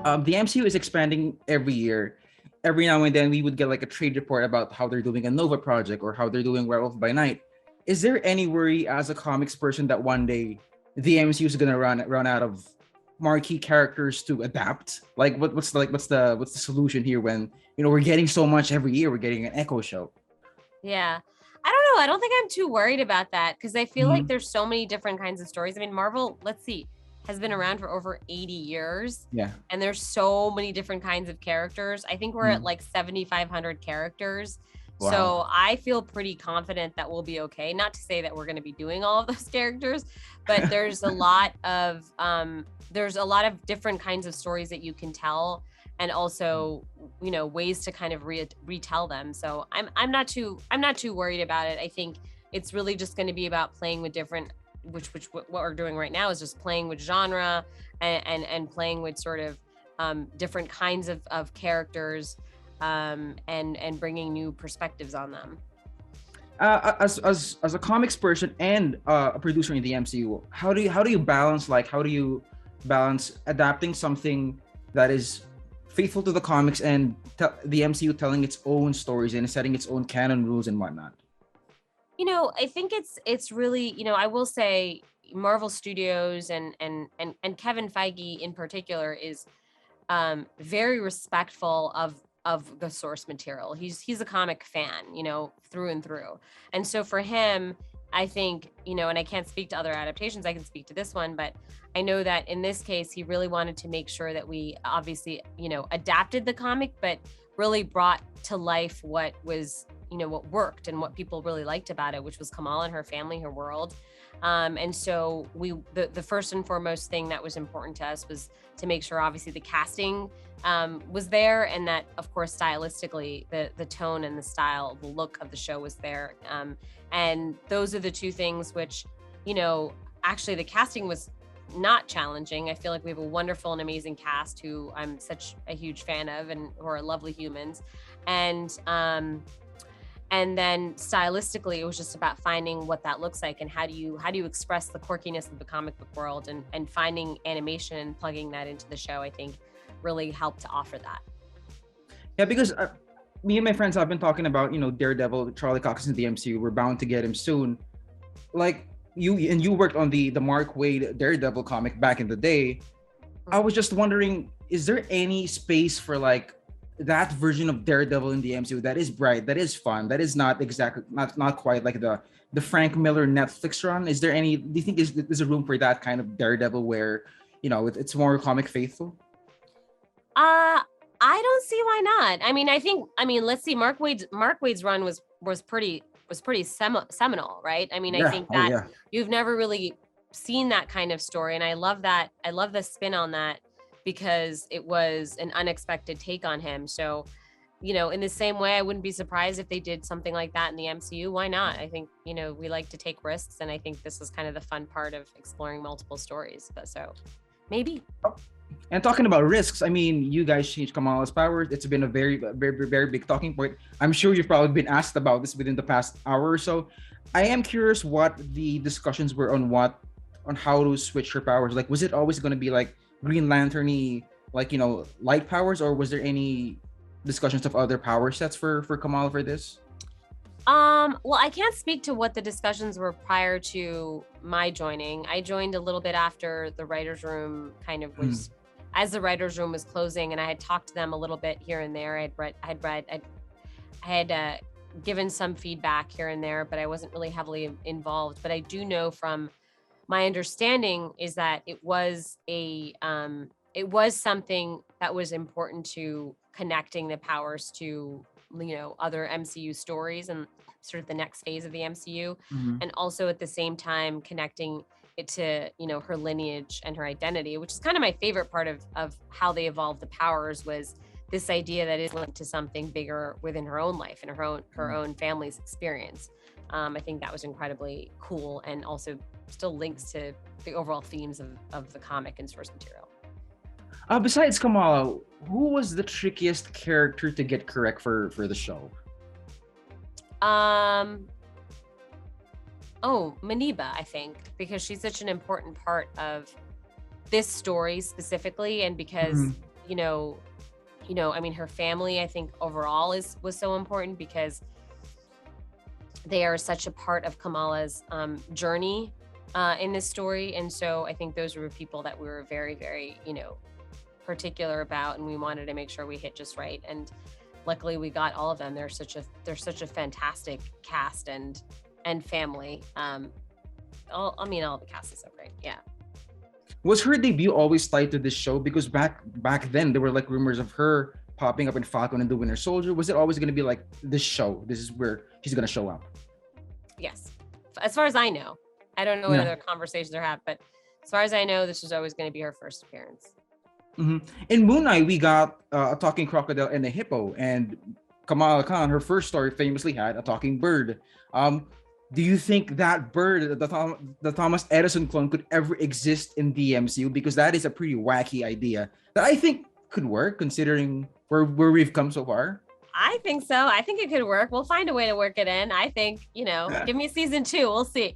The MCU is expanding every year. Every now and then, we would get like a trade report about how they're doing a Nova project or how they're doing Werewolf by Night. Is there any worry as a comics person that one day the MCU is gonna run out of marquee characters to adapt? Like, what's the solution here when we're getting so much every year? We're getting an Echo show. Yeah. I don't know. I don't think I'm too worried about that because I feel like Mhm. there's so many different kinds of stories. I mean, Marvel, let's see, has been around for over 80 years Yeah. and there's so many different kinds of characters. I think we're at Mhm. like 7,500 characters. Wow. So I feel pretty confident that we'll be okay. Not to say that we're going to be doing all of those characters, but there's a lot of different kinds of stories that you can tell, and also ways to kind of retell them. So I'm not too worried about it. I think it's really just going to be about playing with different, which what we're doing right now is just playing with genre and playing with sort of different kinds of characters, and bringing new perspectives on them. As a comics person and a producer in the MCU, how do you balance adapting something that is faithful to the comics and the MCU telling its own stories and setting its own canon rules and whatnot? I think it's really, I will say Marvel Studios and Kevin Feige in particular is very respectful of the source material. He's a comic fan, through and through. And so for him, I think, and I can't speak to other adaptations, I can speak to this one, but I know that in this case, he really wanted to make sure that we obviously, adapted the comic, but really brought to life what was, what worked and what people really liked about it, which was Kamala and her family, her world. And so the first and foremost thing that was important to us was to make sure obviously the casting was there, and that of course stylistically the tone and the style, the look of the show was there. And those are the two things which, actually the casting was not challenging. I feel like we have a wonderful and amazing cast who I'm such a huge fan of and who are lovely humans. And then stylistically, it was just about finding what that looks like and how do you express the quirkiness of the comic book world, and finding animation and plugging that into the show, I think really helped to offer that. Yeah, because me and my friends have been talking about Daredevil, Charlie Cox in the MCU. We're bound to get him soon. Like you worked on the Mark Waid Daredevil comic back in the day. I was just wondering, is there any space for like that version of Daredevil in the MCU that is bright, that is fun, that is not quite like the Frank Miller Netflix run? Is there any? Do you think is a room for that kind of Daredevil where it's more comic faithful? I don't see why not. I mean, let's see. Mark Waid's run was pretty seminal, right? I mean, I Yeah. think Oh that yeah. you've never really seen that kind of story, and I love that. I love the spin on that because it was an unexpected take on him. So, in the same way, I wouldn't be surprised if they did something like that in the MCU. Why not? I think, we like to take risks, and I think this is kind of the fun part of exploring multiple stories. But so maybe. And talking about risks, I mean, you guys changed Kamala's powers. It's been a very, very, very big talking point. I'm sure you've probably been asked about this within the past hour or so. I am curious what the discussions were on how to switch her powers. Like, was it always going to be like Green Lantern-y, like light powers, or was there any discussions of other power sets for Kamala for this? Well, I can't speak to what the discussions were prior to my joining. I joined a little bit after the writer's room kind of was, as the writer's room was closing, and I had talked to them a little bit here and there. I had given some feedback here and there, but I wasn't really heavily involved. But I do know from my understanding is that it was something that was important to connecting the powers to other MCU stories and sort of the next phase of the MCU, Mm-hmm. and also at the same time connecting it to her lineage and her identity, which is kind of my favorite part of how they evolved the powers, was this idea that is linked to something bigger within her own life and her own family's experience. I think that was incredibly cool, and also still links to the overall themes of the comic and source material. Besides Kamala, who was the trickiest character to get correct for the show? Maniba, I think, because she's such an important part of this story specifically, and because I mean, her family, I think overall was so important because they are such a part of Kamala's journey in this story. And so I think those were people that we were very, very, particular about, and we wanted to make sure we hit just right. And luckily we got all of them. They're such a fantastic cast and family. All the cast is so great. Yeah. Was her debut always tied to this show? Because back then there were like rumors of her popping up in Falcon and the Winter Soldier. Was it always going to be like this show? This is where she's going to show up. Yes, as far as I know. I don't know what other conversations are had, but as far as I know, this was always going to be her first appearance. Mm-hmm. In Moon Knight, we got a talking crocodile and a hippo, and Kamala Khan, her first story, famously had a talking bird. Do you think that bird, the Thomas Edison clone, could ever exist in the MCU? Because that is a pretty wacky idea that I think could work, considering where we've come so far. I think so. I think it could work. We'll find a way to work it in. I think, give me season 2. We'll see.